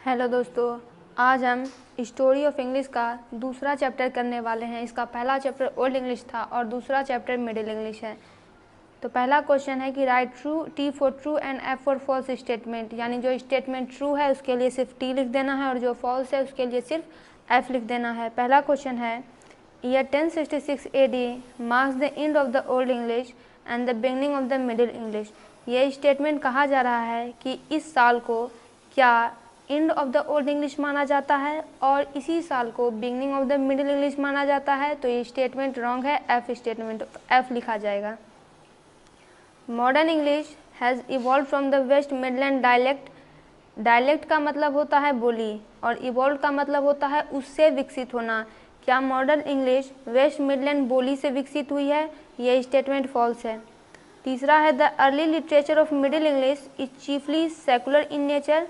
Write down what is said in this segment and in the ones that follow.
Hello दोस्तों, आज हम स्टोरी ऑफ इंग्लिश का दूसरा चैप्टर करने वाले हैं। इसका पहला चैप्टर ओल्ड इंग्लिश था और दूसरा चैप्टर मिडिल इंग्लिश है। तो पहला क्वेश्चन है कि right true T for true and F for false statement, यानी जो स्टेटमेंट ट्रू है उसके लिए सिर्फ टी लिख देना है और जो फॉल्स है उसके लिए सिर्फ एफ लिख देना है। पहला क्वेश्चन है year 1066 AD marks the end of the old English and the beginning of the Middle English. ये स्टेटमेंट कहा जा रहा है कि इस साल को क्या end of the old English माना जाता है और इसी साल को beginning of the Middle English माना जाता है। तो ये स्टेटमेंट रॉन्ग है, एफ स्टेटमेंट, एफ लिखा जाएगा। Modern English has evolve from the West Midland dialect. Dialect का मतलब होता है बोली और इवॉल्व का मतलब होता है उससे विकसित होना। क्या मॉडर्न इंग्लिश वेस्ट मिडलैंड बोली से विकसित हुई है? ये स्टेटमेंट फॉल्स है। तीसरा है the early literature of middle English is chiefly secular in nature.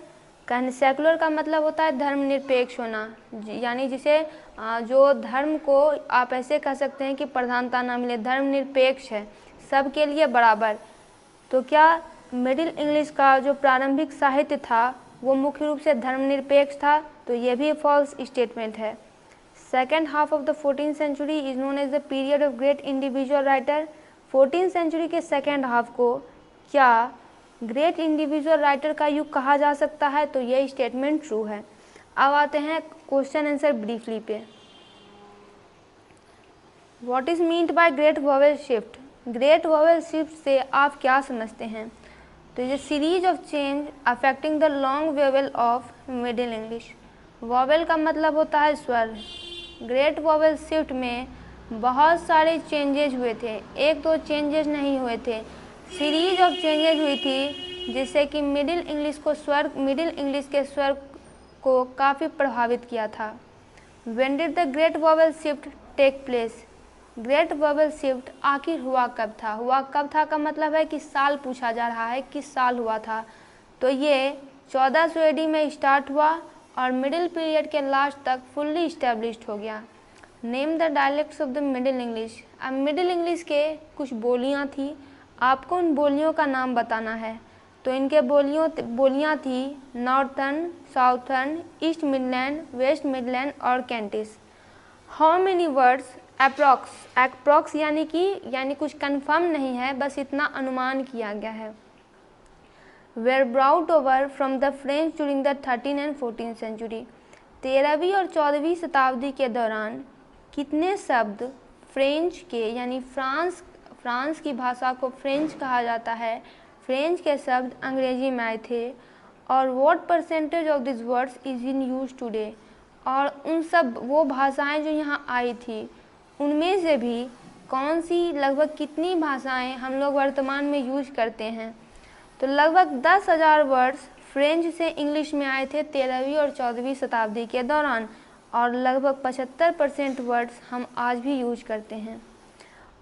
कहने सेकुलर का मतलब होता है धर्मनिरपेक्ष होना, यानी जिसे जो धर्म को आप ऐसे कह सकते हैं कि प्रधानता ना मिले, धर्मनिरपेक्ष है, सबके लिए बराबर। तो क्या मिडिल इंग्लिश का जो प्रारंभिक साहित्य था वो मुख्य रूप से धर्मनिरपेक्ष था? तो ये भी फॉल्स स्टेटमेंट है। Second half of the 14th century is known as the period of great individual writer. 14th century के सेकेंड हाफ को क्या ग्रेट इंडिविजुअल राइटर का युग कहा जा सकता है? तो ये स्टेटमेंट ट्रू है। अब आते हैं क्वेश्चन आंसर ब्रीफली पे। What is meant by great vowel shift? Great vowel shift से आप क्या समझते हैं? तो ये series of change affecting the long vowel of middle English. Vowel का मतलब होता है स्वर। ग्रेट वॉवेल शिफ्ट में बहुत सारे चेंजेज हुए थे, एक दो चेंजेस नहीं हुए थे, सीरीज ऑफ चेंजेस हुई थी जिससे कि मिडिल इंग्लिश के स्वर को काफ़ी प्रभावित किया था। When did the great vowel shift take place? Great vowel shift आखिर हुआ कब था? हुआ कब था का मतलब है कि साल पूछा जा रहा है, किस साल हुआ था। तो ये 1400 AD में स्टार्ट हुआ और मिडिल पीरियड के लास्ट तक फुल्ली इस्टेब्लिश्ड हो गया। Name the dialects of the Middle English. अब मिडिल इंग्लिश के कुछ बोलियाँ थी, आपको उन बोलियों का नाम बताना है। तो इनके बोलियाँ थी Northern, Southern, East Midland, West Midland और Kentish. How many words? Approx यानी कुछ कंफर्म नहीं है, बस इतना अनुमान किया गया है। Were brought over from the French during the 13th and 14th century. 13वीं और 14वीं शताब्दी के दौरान कितने शब्द फ्रेंच के, यानी फ्रांस की भाषा को फ्रेंच कहा जाता है, फ्रेंच के शब्द अंग्रेजी में आए थे? और what percentage of this words is in use today? और उन सब वो भाषाएं जो यहाँ आई थी उनमें से भी कौन सी, लगभग कितनी भाषाएं हम लोग वर्तमान में यूज करते हैं? तो लगभग 10,000 वर्ड्स फ्रेंच से इंग्लिश में आए थे 13वीं और 14वीं शताब्दी के दौरान और लगभग 75% वर्ड्स हम आज भी यूज करते हैं।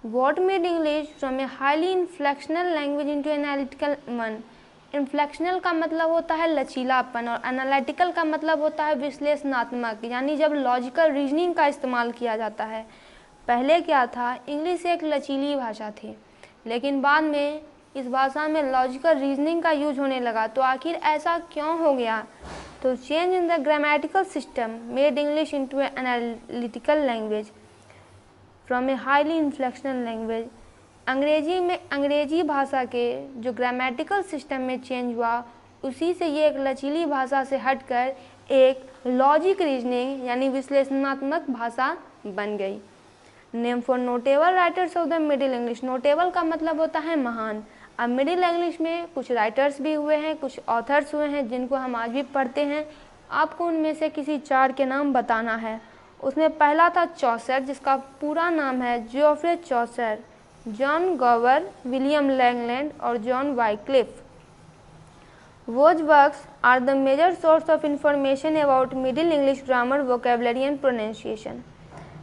What made English from a highly inflectional language into analytical one? इन्फ्लेक्शनल का मतलब होता है लचीलापन और एनालिटिकल का मतलब होता है विश्लेषणात्मक, यानी जब लॉजिकल रीजनिंग का इस्तेमाल किया जाता है। पहले क्या था, इंग्लिश एक लचीली भाषा थी, लेकिन बाद में इस भाषा में लॉजिकल रीजनिंग का यूज होने लगा। तो आखिर ऐसा क्यों हो गया? तो change in the grammatical system made English into a analytical language from a highly inflectional language. अंग्रेजी भाषा के जो ग्रामेटिकल सिस्टम में चेंज हुआ उसी से ये एक लचीली भाषा से हटकर एक लॉजिक रीजनिंग यानी विश्लेषणात्मक भाषा बन गई। Name for notable writers of the Middle English. Notable का मतलब होता है महान। अब मिडिल इंग्लिश में कुछ राइटर्स भी हुए हैं, कुछ ऑथर्स हुए हैं जिनको हम आज भी पढ़ते हैं। आपको उनमें से किसी 4 के नाम बताना है। उसमें पहला था चौसर, जिसका पूरा नाम है जियोफ्रे चौसर, जॉन गोवर, विलियम लैंगलैंड और John Wycliffe. Whose works are the major source of information about Middle English grammar, vocabulary and pronunciation?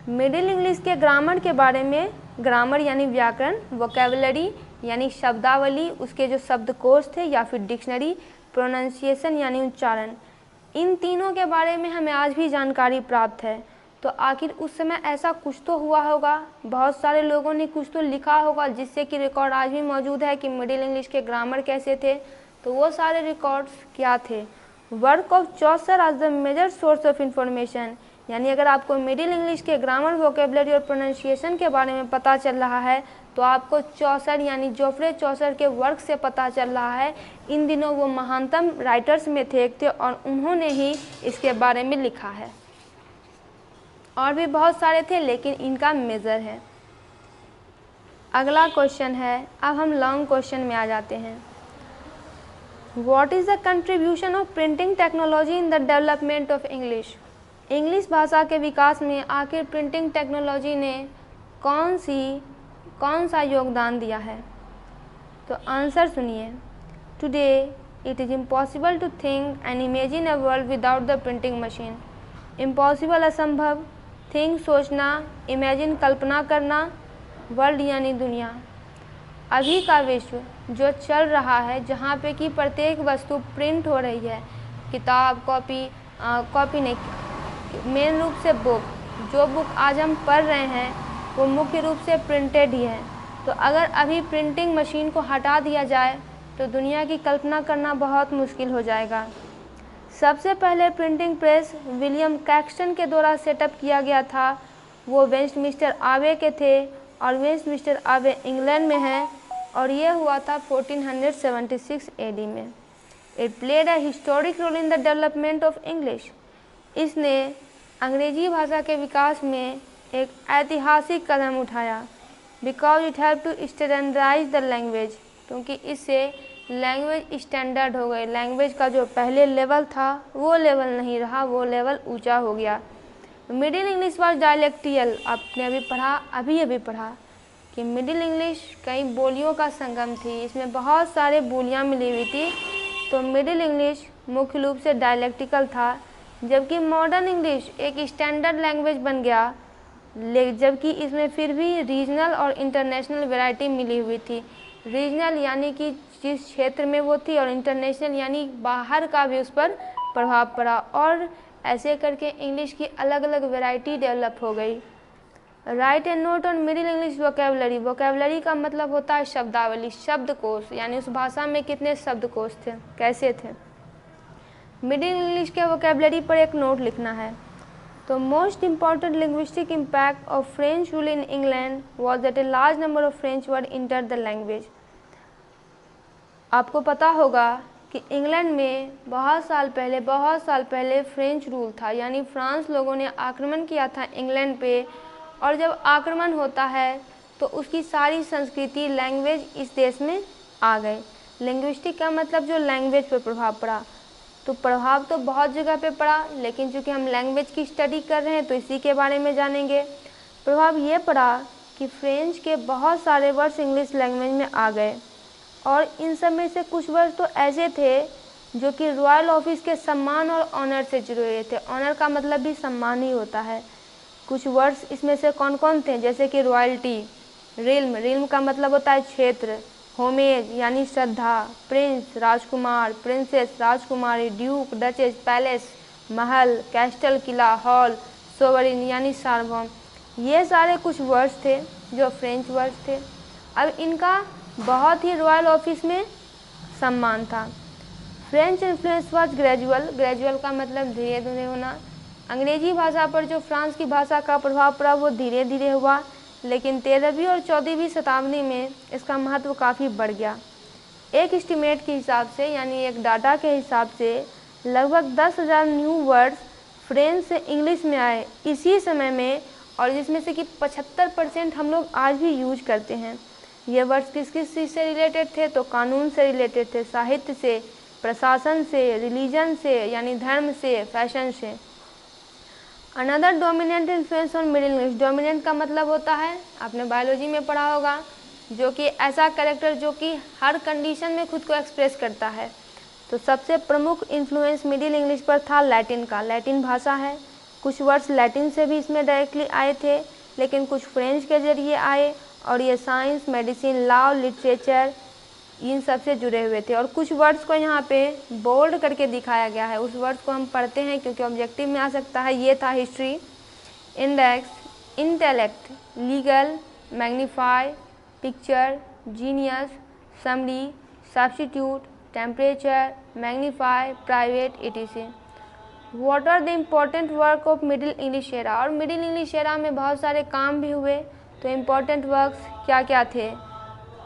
Middle English के ग्रामर के बारे में, ग्रामर यानी व्याकरण, वोकेबुलरी यानी शब्दावली, उसके जो शब्दकोश थे या फिर डिक्शनरी, प्रोनाउंसिएशन यानी उच्चारण, इन तीनों के बारे में हमें आज भी जानकारी प्राप्त है। तो आखिर उस समय ऐसा कुछ तो हुआ होगा, बहुत सारे लोगों ने कुछ तो लिखा होगा जिससे कि रिकॉर्ड आज भी मौजूद है कि मिडिल इंग्लिश के ग्रामर कैसे थे। तो वो सारे रिकॉर्ड्स क्या थे? Work of Chaucer as the major source of information, यानी अगर आपको मिडिल इंग्लिश के ग्रामर, वोकेबलरी और प्रोनाउंसिएशन के बारे में पता चल रहा है तो आपको चौसर यानी जोफ्रे चौसर के वर्क से पता चल रहा है। इन दिनों वो महानतम राइटर्स में थे एक थे और उन्होंने ही इसके बारे में लिखा है। और भी बहुत सारे थे लेकिन इनका मेजर है। अगला क्वेश्चन है, अब हम लॉन्ग क्वेश्चन में आ जाते हैं। What is the contribution of printing technology in the development of English? English भाषा के विकास में आखिर प्रिंटिंग टेक्नोलॉजी ने कौन सा योगदान दिया है? तो आंसर सुनिए। Today it is impossible to think and imagine a world without the printing machine. Impossible असंभव, थिंक सोचना, इमेजिन कल्पना करना, वर्ल्ड यानी दुनिया। अभी का विश्व जो चल रहा है, जहाँ पे कि प्रत्येक वस्तु प्रिंट हो रही है, किताब, कॉपी नहीं, मेन रूप से बुक, जो बुक आज हम पढ़ रहे हैं वो मुख्य रूप से प्रिंटेड ही है। तो अगर अभी प्रिंटिंग मशीन को हटा दिया जाए तो दुनिया की कल्पना करना बहुत मुश्किल हो जाएगा। सबसे पहले प्रिंटिंग प्रेस विलियम कैक्सटन के द्वारा सेटअप किया गया था। वो वेस्टमिंस्टर आबे के थे और वेस्टमिंस्टर आबे इंग्लैंड में है और ये हुआ था 1476 एडी में। It played a historic role in the development of English. इसने अंग्रेजी भाषा के विकास में एक ऐतिहासिक कदम उठाया। Because it have to standardize the language, क्योंकि इससे लैंग्वेज स्टैंडर्ड हो गई। लैंग्वेज का जो पहले लेवल था वो लेवल नहीं रहा, वो लेवल ऊंचा हो गया। Middle English was dialectal. आपने अभी पढ़ा कि मिडिल इंग्लिश कई बोलियों का संगम थी, इसमें बहुत सारे बोलियाँ मिली हुई थी। तो मिडिल इंग्लिश मुख्य रूप से डायलेक्टिकल था, जबकि मॉडर्न इंग्लिश एक स्टैंडर्ड लैंग्वेज बन गया, जबकि इसमें फिर भी रीजनल और इंटरनेशनल वैरायटी मिली हुई थी। रीजनल यानी कि जिस क्षेत्र में वो थी, और इंटरनेशनल यानी बाहर का भी उस पर प्रभाव पड़ा, और ऐसे करके इंग्लिश की अलग अलग वैरायटी डेवलप हो गई। Right and note on middle English vocabulary. Vocabulary का मतलब होता है शब्दावली, शब्दकोश, यानी उस भाषा में कितने शब्दकोश थे, कैसे थे। मिडिल इंग्लिश के वोकेबलरी पर एक नोट लिखना है। तो most important linguistic impact of French rule in England was that a large number of French word enter the language. आपको पता होगा कि इंग्लैंड में बहुत साल पहले फ्रेंच रूल था, यानी फ्रांस लोगों ने आक्रमण किया था इंग्लैंड पे, और जब आक्रमण होता है तो उसकी सारी संस्कृति, लैंग्वेज इस देश में आ गए। लिंग्विस्टिक का मतलब जो लैंग्वेज पर प्रभाव पड़ा, तो प्रभाव तो बहुत जगह पे पड़ा, लेकिन चूँकि हम लैंग्वेज की स्टडी कर रहे हैं तो इसी के बारे में जानेंगे। प्रभाव ये पड़ा कि फ्रेंच के बहुत सारे वर्ड्स इंग्लिश लैंग्वेज में आ गए, और इन सब में से कुछ वर्ड्स तो ऐसे थे जो कि रॉयल ऑफिस के सम्मान और ऑनर से जुड़े हुए थे। ऑनर का मतलब भी सम्मान ही होता है। कुछ वर्ड्स इसमें से कौन कौन थे, जैसे कि रॉयल्टी, रिल्म, रिल्म का मतलब होता है क्षेत्र, होमेज यानी श्रद्धा, प्रिंस राजकुमार, प्रिंसेस राजकुमारी, ड्यूक डचेस पैलेस महल, कैस्टल किला, हॉल, सोवरिन यानी सार्वभौम। ये सारे कुछ वर्ड्स थे जो फ्रेंच वर्ड्स थे। अब इनका बहुत ही रॉयल ऑफिस में सम्मान था। French influence was gradual, gradual का मतलब धीरे धीरे होना। अंग्रेजी भाषा पर जो फ्रांस की भाषा का प्रभाव पड़ा वो धीरे धीरे हुआ, लेकिन 13वीं और 14वीं शताब्दी में इसका महत्व काफ़ी बढ़ गया। एक एस्टीमेट के हिसाब से, यानी एक डाटा के हिसाब से, लगभग 10,000 न्यू वर्ड्स फ्रेंच से इंग्लिश में आए इसी समय में, और जिसमें से कि 75% हम लोग आज भी यूज करते हैं। ये वर्ड्स किस किस चीज़ से रिलेटेड थे, तो कानून से रिलेटेड थे, साहित्य से, प्रशासन से, रिलीजन से यानी धर्म से, फैशन से। Another dominant influence on middle English. Dominant का मतलब होता है, आपने बायोलॉजी में पढ़ा होगा, जो कि ऐसा कैरेक्टर जो कि हर कंडीशन में खुद को एक्सप्रेस करता है। तो सबसे प्रमुख इन्फ्लुएंस मिडिल इंग्लिश पर था लैटिन का। लैटिन भाषा है, कुछ वर्ड्स लैटिन से भी इसमें डायरेक्टली आए थे, लेकिन कुछ फ्रेंच के जरिए आए, और ये science, medicine, law, literature in सब से जुड़े हुए थे। और कुछ वर्ड्स को यहाँ पे बोल्ड करके दिखाया गया है, उस वर्ड्स को हम पढ़ते हैं क्योंकि ऑब्जेक्टिव में आ सकता है। ये था history, index, intellect, legal, magnify, picture, genius, summary, substitute, temperature, magnify, private, etc. What are the important work of middle English era? और मिडिल इंग्लिश एरा में बहुत सारे काम भी हुए, तो इम्पोर्टेंट वर्क्स क्या क्या थे?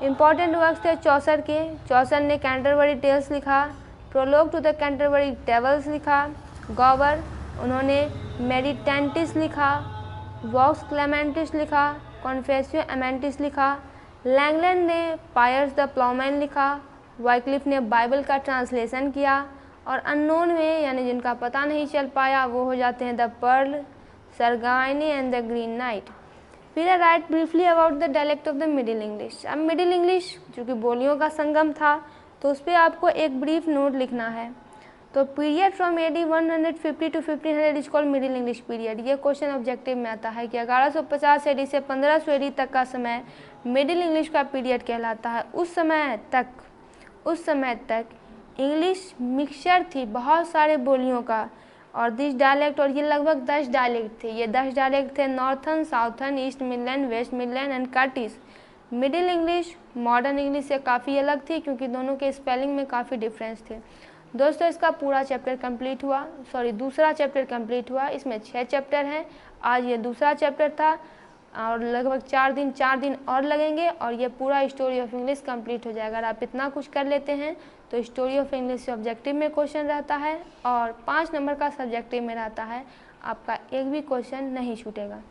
इम्पॉर्टेंट वर्क्स थे चौसर के। चौसर ने कैंटरबरी टेल्स लिखा, prologue to the Canterbury tables लिखा। गॉबर, उन्होंने मेडिटेंटिस लिखा। वॉक्स क्लेमेंटिस लिखा। कॉन्फेसियो एमेंटिस लिखा। लैंगलैंड ने पायर्स द प्लाउमैन लिखा। वाइक्लिफ ने बाइबल का ट्रांसलेशन किया। और अननोन में यानी जिनका पता नहीं चल पाया वो हो जाते हैं the Pearl, Sir Gawain and the Green Knight. फिर I write briefly about the dialect of the Middle English. अब मिडिल इंग्लिश चूँकि बोलियों का संगम था तो उस पर आपको एक ब्रीफ नोट लिखना है। तो period from AD 150 to 1500 is called middle English period. ये क्वेश्चन ऑब्जेक्टिव में आता है कि 1150 AD से 1500 AD तक का समय मिडिल इंग्लिश का पीरियड कहलाता है। उस समय तक इंग्लिश मिक्सचर थी बहुत सारे बोलियों का, और दिस डायलेक्ट, और ये लगभग 10 डायलेक्ट थे। ये 10 डायलेक्ट थे northern, southern, East Midland, West Midland and Curtis. Middle English modern English से काफ़ी अलग थी क्योंकि दोनों के स्पेलिंग में काफ़ी डिफरेंस थे। दोस्तों इसका पूरा चैप्टर कंप्लीट हुआ, दूसरा चैप्टर कंप्लीट हुआ। इसमें 6 चैप्टर हैं। आज ये दूसरा चैप्टर था और लगभग 4 दिन और लगेंगे और ये पूरा स्टोरी ऑफ इंग्लिश कंप्लीट हो जाएगा। अगर आप इतना कुछ कर लेते हैं तो स्टोरी ऑफ इंग्लिश से ऑब्जेक्टिव में क्वेश्चन रहता है और 5 नंबर का सब्जेक्टिव में रहता है। आपका एक भी क्वेश्चन नहीं छूटेगा।